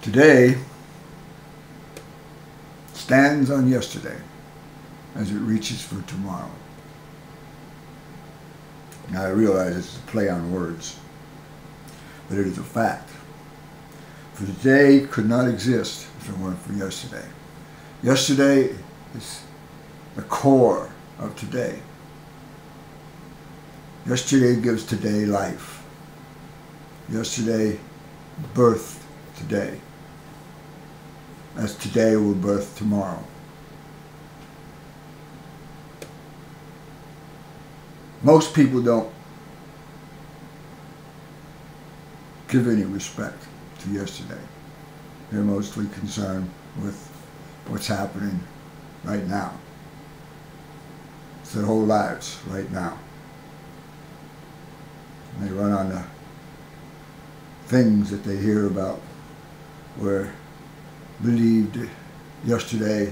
Today stands on yesterday as it reaches for tomorrow. Now I realize it's a play on words, but it is a fact. For today could not exist if it weren't for yesterday. Yesterday is the core of today. Yesterday gives today life. Yesterday birthed today, as today will birth tomorrow. Most people don't give any respect to yesterday. They're mostly concerned with what's happening right now. It's their whole lives right now. And they run on the things that they hear about were believed yesterday,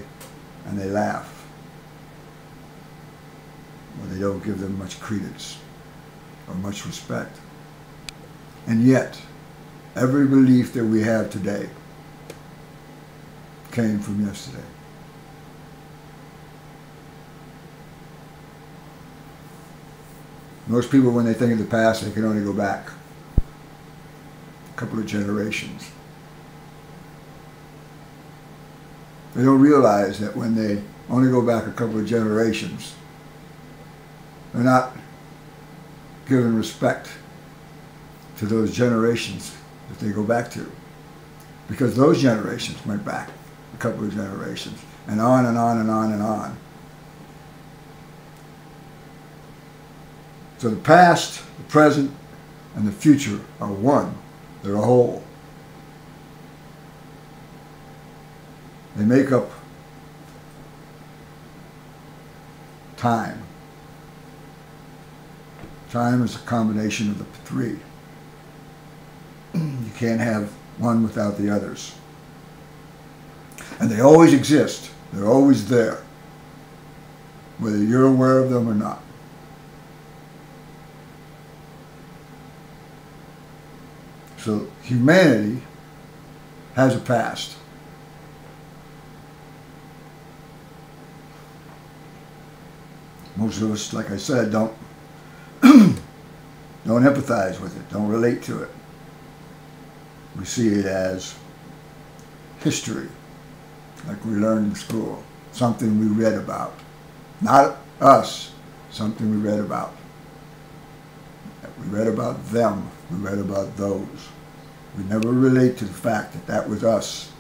and they laugh. Or they don't give them much credence or much respect. And yet, every belief that we have today came from yesterday. Most people, when they think of the past, they can only go back a couple of generations. They don't realize that when they only go back a couple of generations, they're not giving respect to those generations that they go back to. Because those generations went back a couple of generations, and on and on and on and on. So the past, the present, and the future are one. They're a whole. They make up time. Time is a combination of the three. You can't have one without the others. And they always exist. They're always there, whether you're aware of them or not. So humanity has a past. Most of us, like I said, don't empathize with it, don't relate to it. We see it as history, like we learned in school, something we read about. Not us, something we read about. We read about them, we read about those. We never relate to the fact that that was us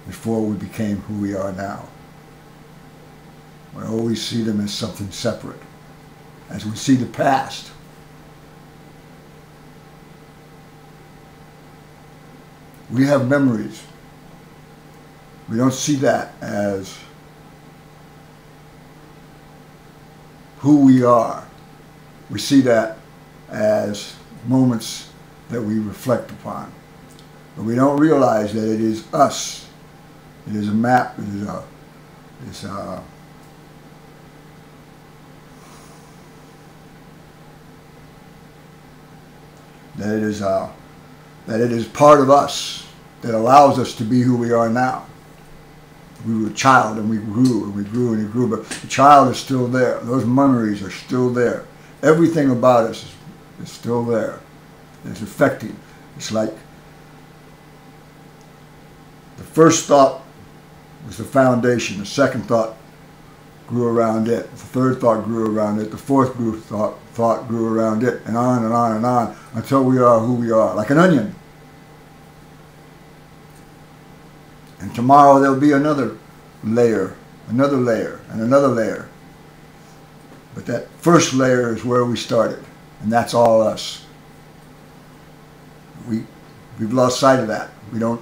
before we became who we are now. We always see them as something separate. As we see the past, we have memories. We don't see that as who we are. We see that as moments that we reflect upon. But we don't realize that it is us. It is a map. It is that it is part of us that allows us to be who we are now. We were a child and we grew and we grew and we grew, but the child is still there. Those memories are still there. Everything about us is still there. It's affecting. It's like the first thought was the foundation. The second thought grew around it. The third thought grew around it. The fourth thought grew around it, and on and on and on until we are who we are, like an onion. And tomorrow there'll be another layer, and another layer. But that first layer is where we started, and that's all us. We've lost sight of that. We don't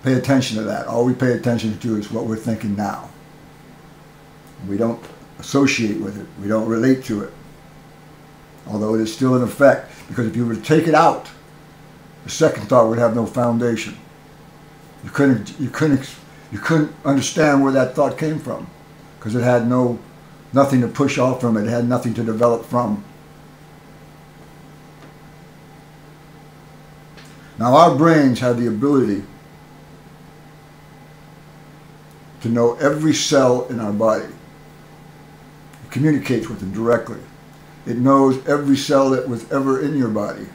pay attention to that. All we pay attention to is what we're thinking now. We don't associate with it. We don't relate to it. Although it is still in effect, because if you were to take it out, the second thought would have no foundation. You couldn't understand where that thought came from, because it had nothing to push off from it. It had nothing to develop from. Now our brains have the ability to know every cell in our body. It communicates with them directly. It knows every cell that was ever in your body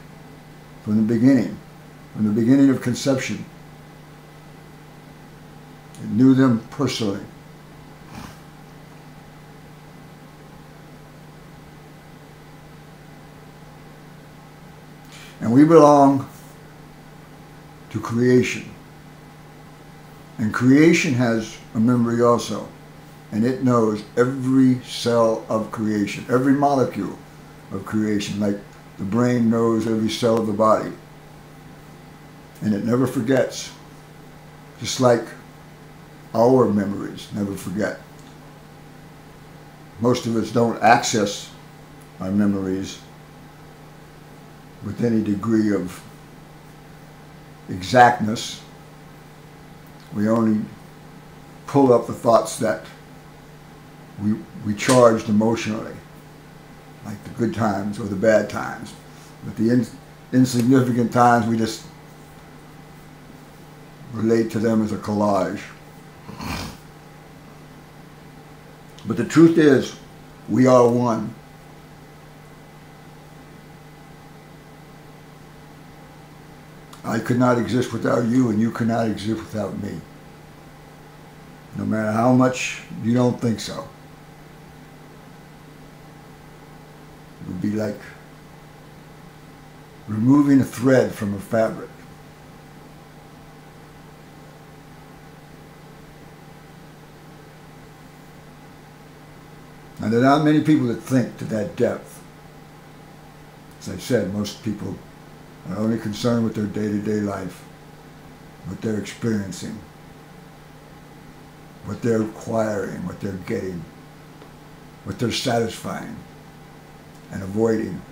from the beginning of conception. It knew them personally. And we belong to creation. And creation has a memory also. And it knows every cell of creation, every molecule of creation, like the brain knows every cell of the body. And it never forgets, just like our memories never forget. Most of us don't access our memories with any degree of exactness. We only pull up the thoughts that we charged emotionally, like the good times or the bad times. But the insignificant times, we just relate to them as a collage. But the truth is, we are one. I could not exist without you, and you could not exist without me. No matter how much you don't think so. It would be like removing a thread from a fabric. Now, there are not many people that think to that depth. As I said, most people are only concerned with their day-to-day life, what they're experiencing, what they're acquiring, what they're getting, what they're satisfying and avoiding.